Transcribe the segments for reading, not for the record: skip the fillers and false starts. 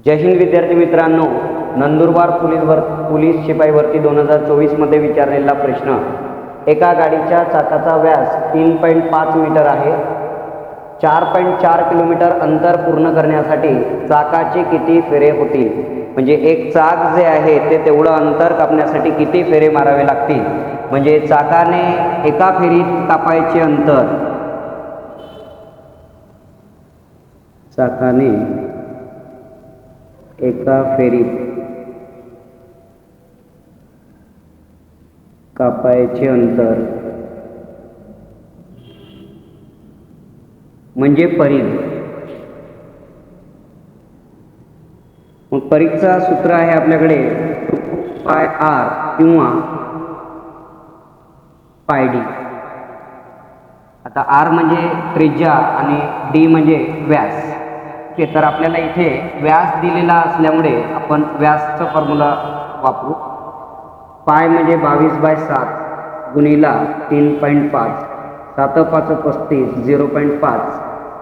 जय हिंद विद्यार्थी मित्रांनो, नंदुरबार पोलीस शिपाई भरती 2024 मध्ये विचारलेला प्रश्न, एका गाडीच्या चाकाचा व्यास 3.5 मीटर आहे. 4.4 किलोमीटर अंतर पूर्ण करण्यासाठी चाकाचे किती फेरे होतील? म्हणजे एक चाक जे आहे ते तेवढं अंतर कापण्यासाठी किती फेरे मारावे लागतील? म्हणजे चाकाने एका फेरीत कापायचे अंतर, चाकाने एका फेरीत कापायचे अंतर म्हणजे परिघ. मग परिघचा सूत्र आहे आपल्याकडे पाय आर किंवा पाय डी. आता आर म्हणजे त्रिज्या आणि डी म्हणजे व्यास. तर आपल्याला इथे व्यास दिलेला असल्यामुळे आपण व्यासचा फॉर्म्युला वापरू. पाय म्हणजे 22/7 गुणिला 3.5, 7×5 = 35, 0.5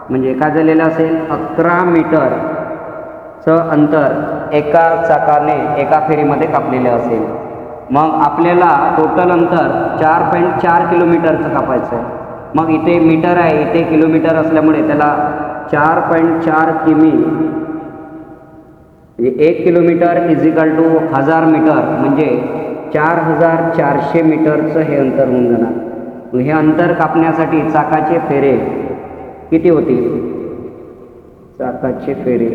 म्हणजे काय झालेलं असेल 11 मीटरचं अंतर एका चाकाने एका फेरीमध्ये कापलेलं असेल. मग आपल्याला टोटल अंतर 4.4 किलोमीटरचं कापायचं आहे. मग इथे मीटर आहे, इथे किलोमीटर असल्यामुळे त्याला 4.4 किमी म्हणजे 1 किलोमीटर = 1000 मीटर म्हणजे 4400 मीटरचं हे अंतर होऊन जाणार. मग हे अंतर कापण्यासाठी चाकाचे फेरे किती होतील? चाकाचे फेरे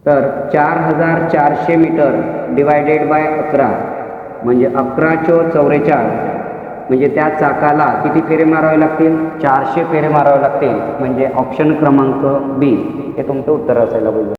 तर 4400 मीटर डिवायडेड बाय 11 म्हणजे 11×4=44 म्हणजे त्या चाकाला किती फेरे मारावे लागतील? 400 फेरे मारावे लागतील. म्हणजे ऑप्शन क्रमांक बी हे तुमचं उत्तर असायला पाहिजे.